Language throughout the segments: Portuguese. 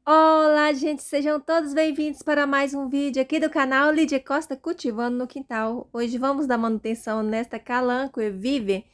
Olá, gente, sejam todos bem-vindos para mais um vídeo aqui do canal Lídia Costa Cultivando no Quintal. Hoje vamos dar manutenção nesta Calanque Vive.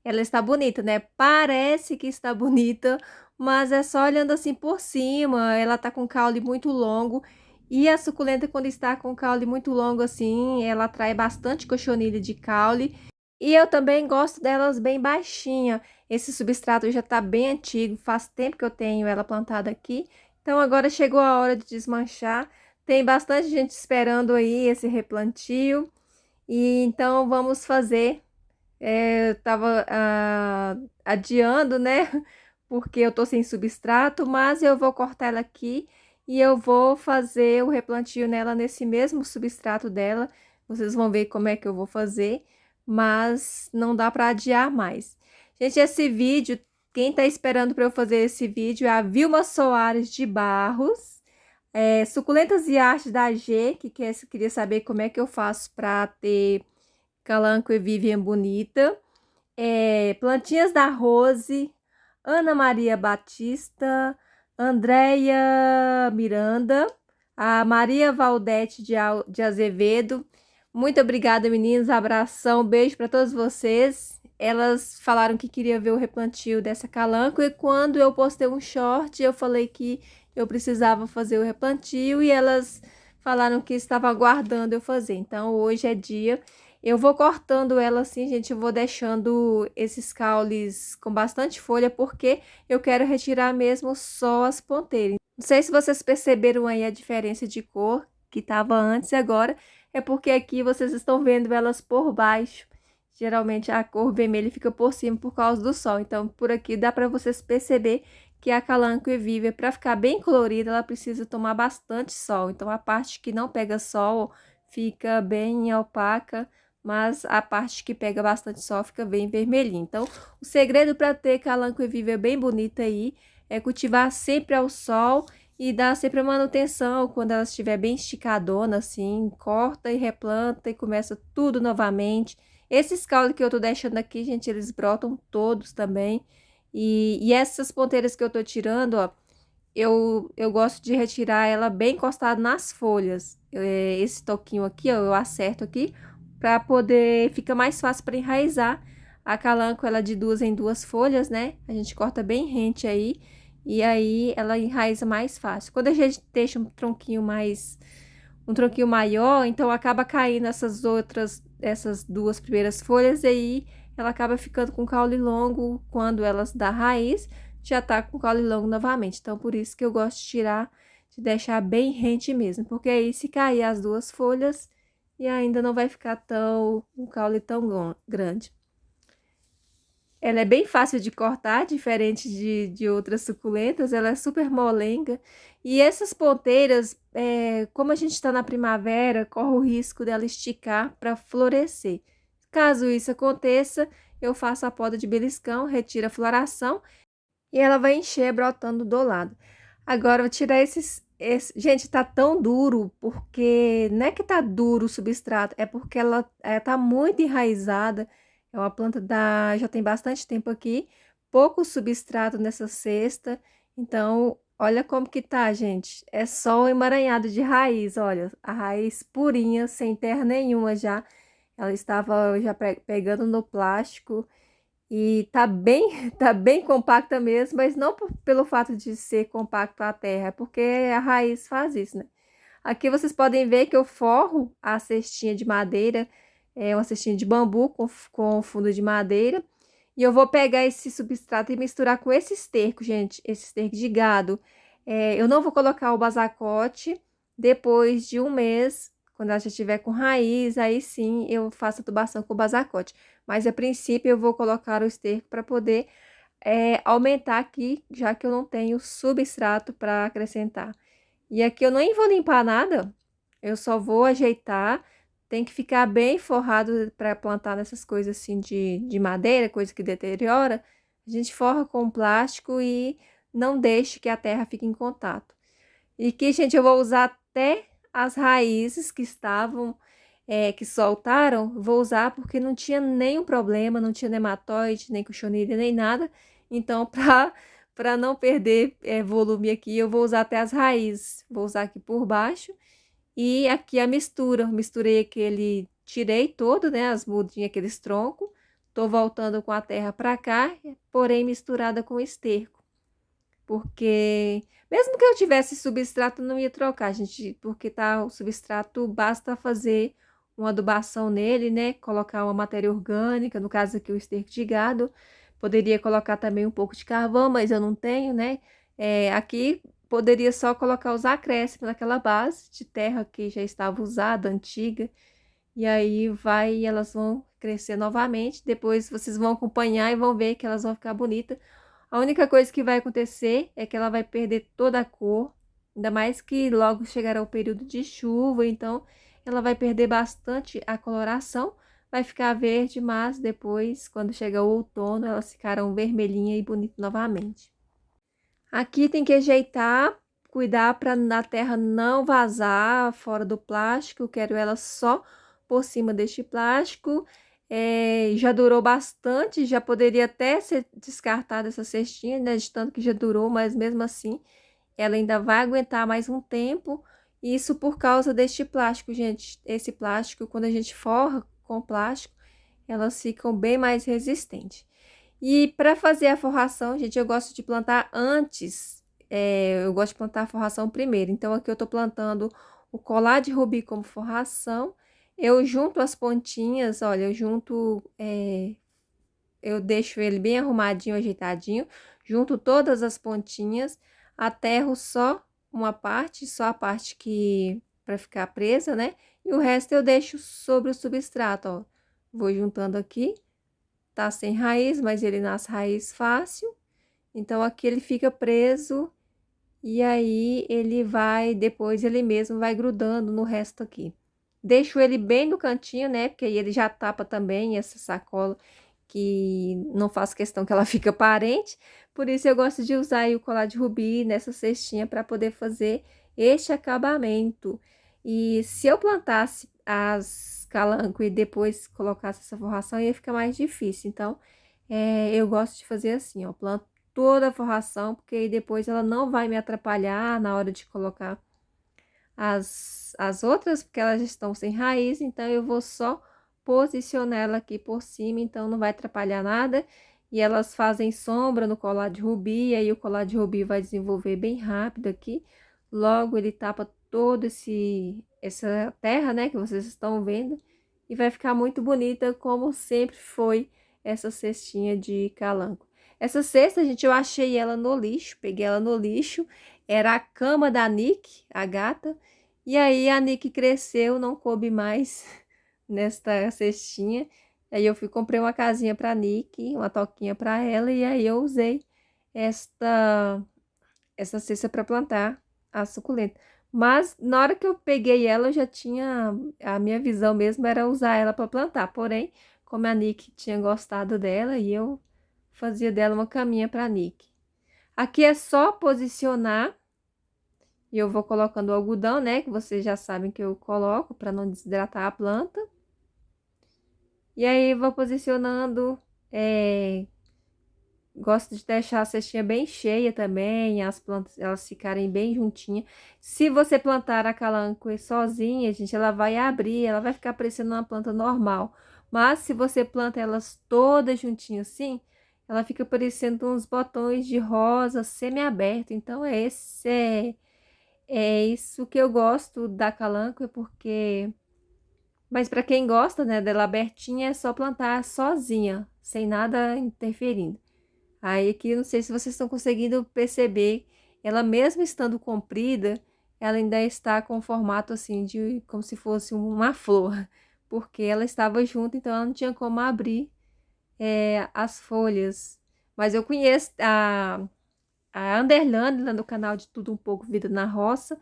Ela está bonita, né? Parece que está bonita, mas é só olhando assim por cima. Ela tá com caule muito longo e a suculenta, quando está com caule muito longo assim, ela atrai bastante cochonilha de caule. E eu também gosto delas bem baixinha. Esse substrato já tá bem antigo, faz tempo que eu tenho ela plantada aqui. Então agora chegou a hora de desmanchar. Tem bastante gente esperando aí esse replantio. E então vamos fazer. Eu tava adiando, né? Porque eu tô sem substrato, mas eu vou cortar ela aqui e eu vou fazer o replantio nela nesse mesmo substrato dela. Vocês vão ver como é que eu vou fazer, mas não dá para adiar mais. Gente, esse vídeo, quem tá esperando para eu fazer esse vídeo é a Vilma Soares de Barros. Suculentas e Artes da G, queria saber como é que eu faço para ter Calanco e Vivian bonita. Plantinhas da Rose, Ana Maria Batista, Andréia Miranda, a Maria Valdete de Azevedo. Muito obrigada, meninas. Abração, beijo para todos vocês. Elas falaram que queria ver o replantio dessa calanco e quando eu postei um short, eu falei que eu precisava fazer o replantio e elas falaram que estavam aguardando eu fazer. Então, hoje é dia. Eu vou cortando ela assim, gente, eu vou deixando esses caules com bastante folha, porque eu quero retirar mesmo só as ponteiras. Não sei se vocês perceberam aí a diferença de cor que estava antes e agora, é porque aqui vocês estão vendo elas por baixo. Geralmente a cor vermelha fica por cima por causa do sol, então por aqui dá para vocês perceber que a Calanque Viva, para ficar bem colorida, ela precisa tomar bastante sol. Então a parte que não pega sol fica bem opaca, mas a parte que pega bastante sol fica bem vermelhinha. Então, o segredo para ter Calanque Viva bem bonita aí é cultivar sempre ao sol e dar sempre a manutenção. Quando ela estiver bem esticadona, assim, corta e replanta e começa tudo novamente. Esses caules que eu tô deixando aqui, gente, eles brotam todos também. E essas ponteiras que eu tô tirando, ó, eu gosto de retirar ela bem encostada nas folhas. Esse toquinho aqui, ó, eu acerto aqui para poder, fica mais fácil para enraizar. A calanco, ela de duas em duas folhas, né? A gente corta bem rente aí e aí ela enraiza mais fácil. Quando a gente deixa um tronquinho maior, então acaba caindo essas duas primeiras folhas e aí ela acaba ficando com caule longo quando elas dá raiz, já tá com caule longo novamente. Então, por isso que eu gosto de tirar, de deixar bem rente mesmo, porque aí se cair as duas folhas e ainda não vai ficar um caule tão grande. Ela é bem fácil de cortar, diferente de outras suculentas, ela é super molenga. E essas ponteiras, como a gente está na primavera, corre o risco dela esticar para florescer. Caso isso aconteça, eu faço a poda de beliscão, retiro a floração e ela vai encher brotando do lado. Agora, eu vou tirar Gente, tá tão duro, porque não é que tá duro o substrato, é porque ela tá muito enraizada. É uma planta já tem bastante tempo aqui, pouco substrato nessa cesta. Então, olha como que tá, gente. É só um emaranhado de raiz, olha, a raiz purinha, sem terra nenhuma já. Ela estava já pegando no plástico. E tá bem, tá bem compacta mesmo, mas não pelo fato de ser compacto a terra, é porque a raiz faz isso, né? Aqui vocês podem ver que eu forro a cestinha de madeira, uma cestinha de bambu com fundo de madeira. E eu vou pegar esse substrato e misturar com esse esterco, gente, esse esterco de gado. Eu não vou colocar o basacote depois de um mês, quando ela já estiver com raiz, aí sim eu faço a tubação com o basacote. Mas a princípio eu vou colocar o esterco para poder aumentar aqui, já que eu não tenho substrato para acrescentar. E aqui eu nem vou limpar nada, eu só vou ajeitar. Tem que ficar bem forrado para plantar nessas coisas assim de madeira, coisa que deteriora. A gente forra com plástico e não deixe que a terra fique em contato. E aqui, gente, eu vou usar até as raízes que estavam, que soltaram, vou usar porque não tinha nenhum problema, não tinha nematóide, nem cochonilha, nem nada. Então, para não perder volume aqui, eu vou usar até as raízes. Vou usar aqui por baixo. E aqui a mistura. Misturei aquele, tirei todo, né, as mudinhas, aqueles troncos. Tô voltando com a terra para cá, porém misturada com esterco. Porque mesmo que eu tivesse substrato, não ia trocar, gente, porque tá o substrato, basta fazer uma adubação nele, né? Colocar uma matéria orgânica, no caso aqui o esterco de gado. Poderia colocar também um pouco de carvão, mas eu não tenho, né? Aqui poderia só colocar os acréscimos naquela base de terra que já estava usada, antiga. E aí elas vão crescer novamente. Depois vocês vão acompanhar e vão ver que elas vão ficar bonitas. A única coisa que vai acontecer é que ela vai perder toda a cor, ainda mais que logo chegará o período de chuva, então ela vai perder bastante a coloração, vai ficar verde, mas depois, quando chegar o outono, elas ficarão vermelhinha e bonita novamente. Aqui tem que ajeitar, cuidar para a terra não vazar fora do plástico, eu quero ela só por cima deste plástico. Já durou bastante, já poderia até ser descartada essa cestinha, né, de tanto que já durou, mas mesmo assim ela ainda vai aguentar mais um tempo. Isso por causa deste plástico, gente. Esse plástico, quando a gente forra com plástico, elas ficam bem mais resistentes. E para fazer a forração, gente, eu gosto de plantar antes. Eu gosto de plantar a forração primeiro. Então, aqui eu estou plantando o colar de rubi como forração. Eu junto as pontinhas, olha, eu deixo ele bem arrumadinho, ajeitadinho. Junto todas as pontinhas, aterro só uma parte, só a parte que para ficar presa, né? E o resto eu deixo sobre o substrato, ó. Vou juntando aqui. Tá sem raiz, mas ele nasce raiz fácil. Então, aqui ele fica preso e aí depois ele mesmo vai grudando no resto aqui. Deixo ele bem no cantinho, né? Porque aí ele já tapa também essa sacola, que não faço questão que ela fique aparente. Por isso eu gosto de usar aí o colar de rubi nessa cestinha para poder fazer este acabamento. E se eu plantasse as calanco e depois colocasse essa forração, ia ficar mais difícil. Então, eu gosto de fazer assim, ó, planto toda a forração, porque aí depois ela não vai me atrapalhar na hora de colocar as outras, porque elas estão sem raiz, então eu vou só posicionar ela aqui por cima, então não vai atrapalhar nada. E elas fazem sombra no colar de rubi, e aí o colar de rubi vai desenvolver bem rápido aqui. Logo ele tapa todo essa terra, né, que vocês estão vendo, e vai ficar muito bonita, como sempre foi essa cestinha de calanco. Essa cesta, gente, eu achei ela no lixo, peguei ela no lixo, era a cama da Nick, a gata, e aí a Nick cresceu, não coube mais nesta cestinha. Aí eu comprei uma casinha para Nick, uma toquinha para ela, e aí eu usei essa cesta para plantar a suculenta. Mas na hora que eu peguei ela, eu já tinha, a minha visão mesmo era usar ela para plantar. Porém, como a Nick tinha gostado dela, e eu fazia dela uma caminha para Nick. Aqui é só posicionar. E eu vou colocando o algodão, né? Que vocês já sabem que eu coloco para não desidratar a planta. E aí vou posicionando. Gosto de deixar a cestinha bem cheia também, as plantas elas ficarem bem juntinhas. Se você plantar a calanque sozinha, gente, ela vai abrir, ela vai ficar parecendo uma planta normal. Mas se você planta elas todas juntinhas assim, ela fica parecendo uns botões de rosa semi-aberto. Então, é isso que eu gosto da calanque, porque... Mas para quem gosta, né, dela abertinha, é só plantar sozinha, sem nada interferindo. Aí aqui, não sei se vocês estão conseguindo perceber, ela mesmo estando comprida, ela ainda está com formato assim, de como se fosse uma flor. Porque ela estava junto, então ela não tinha como abrir as folhas. Mas eu conheço a Underland, lá no canal de Tudo Um Pouco Vida na Roça.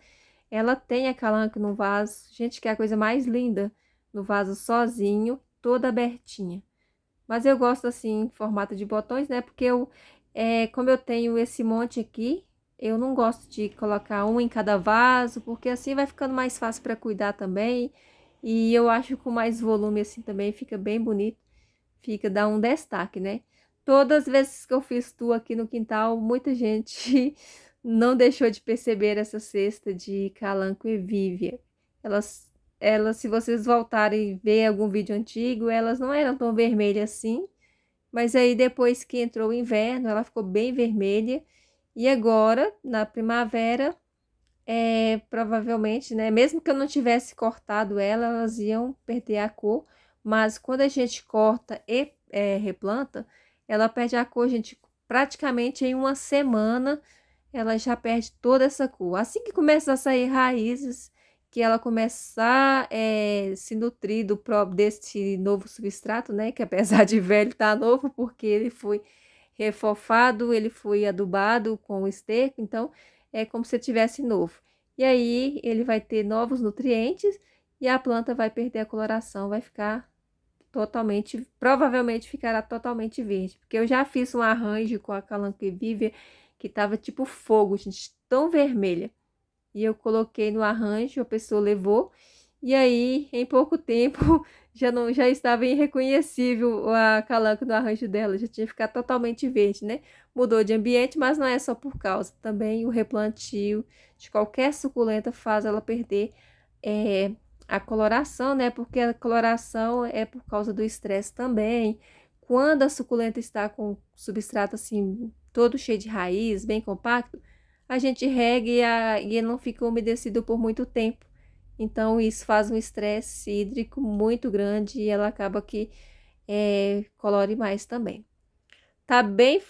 Ela tem a calanque no vaso. Gente, que é a coisa mais linda. No vaso sozinho, toda abertinha. Mas eu gosto assim, em formato de botões, né? Porque como eu tenho esse monte aqui, eu não gosto de colocar um em cada vaso, porque assim vai ficando mais fácil para cuidar também. E eu acho que com mais volume assim também fica bem bonito. Dá um destaque, né? Todas as vezes que eu fiz tour aqui no quintal, muita gente não deixou de perceber essa cesta de Calanco e Vívia. Elas, se vocês voltarem e ver algum vídeo antigo, elas não eram tão vermelhas assim. Mas aí depois que entrou o inverno, ela ficou bem vermelha. E agora, na primavera, provavelmente, né? Mesmo que eu não tivesse cortado ela, elas iam perder a cor. Mas quando a gente corta e replanta, ela perde a cor, gente, praticamente em uma semana ela já perde toda essa cor. Assim que começa a sair raízes, que ela começar a se nutrir desse novo substrato, né? Que apesar de velho, tá novo, porque ele foi refofado, ele foi adubado com esterco, então é como se tivesse novo. E aí ele vai ter novos nutrientes e a planta vai perder a coloração, vai ficar totalmente, provavelmente ficará totalmente verde. Porque eu já fiz um arranjo com a Calanque Vive que tava tipo fogo, gente, tão vermelha. E eu coloquei no arranjo, a pessoa levou, e aí, em pouco tempo, já estava irreconhecível a calanca do arranjo dela, já tinha ficado totalmente verde, né? Mudou de ambiente, mas não é só por causa. Também o replantio de qualquer suculenta faz ela perder é, a coloração, né? Porque a coloração é por causa do estresse também. Quando a suculenta está com o substrato assim, todo cheio de raiz, bem compacto, a gente rega e ele não fica umedecido por muito tempo. Então, isso faz um estresse hídrico muito grande e ela acaba que colore mais também. Tá bem,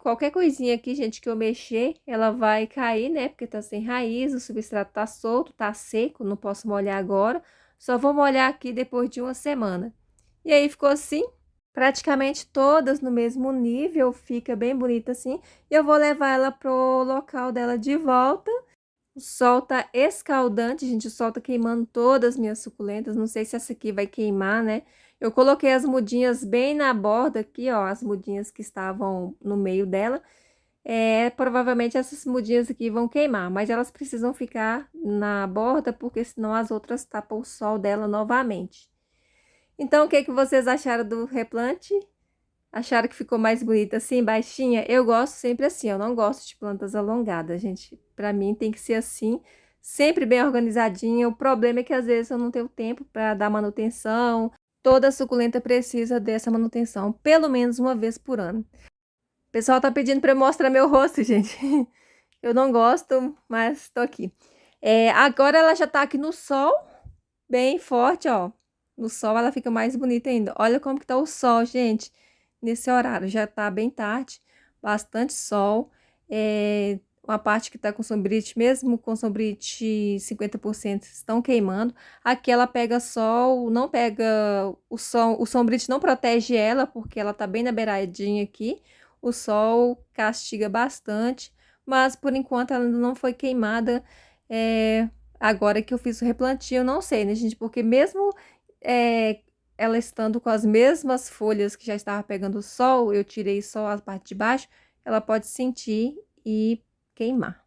qualquer coisinha aqui, gente, que eu mexer, ela vai cair, né? Porque tá sem raiz, o substrato tá solto, tá seco, não posso molhar agora. Só vou molhar aqui depois de uma semana. E aí ficou assim, praticamente todas no mesmo nível, fica bem bonita assim. E eu vou levar ela pro local dela de volta. O sol tá escaldante, gente, o sol tá queimando todas as minhas suculentas. Não sei se essa aqui vai queimar, né? Eu coloquei as mudinhas bem na borda aqui, ó, as mudinhas que estavam no meio dela. Provavelmente essas mudinhas aqui vão queimar, mas elas precisam ficar na borda, porque senão as outras tapam o sol dela novamente. Então, o que que vocês acharam do replante? Acharam que ficou mais bonita assim, baixinha? Eu gosto sempre assim, eu não gosto de plantas alongadas, gente. Pra mim tem que ser assim, sempre bem organizadinha. O problema é que às vezes eu não tenho tempo para dar manutenção. Toda suculenta precisa dessa manutenção, pelo menos uma vez por ano. O pessoal tá pedindo para eu mostrar meu rosto, gente. Eu não gosto, mas tô aqui. Agora ela já tá aqui no sol, bem forte, ó. No sol ela fica mais bonita ainda. Olha como que tá o sol, gente, nesse horário. Já tá bem tarde, bastante sol. Uma parte que tá com sombrite, mesmo com sombrite 50% estão queimando. Aqui ela pega sol, não pega o sol, o sombrite não protege ela, porque ela tá bem na beiradinha aqui. O sol castiga bastante, mas por enquanto ela ainda não foi queimada. Agora que eu fiz o replantio, eu não sei, né, gente? Porque mesmo ela estando com as mesmas folhas que já estava pegando o sol, eu tirei só a parte de baixo, ela pode sentir e queimar.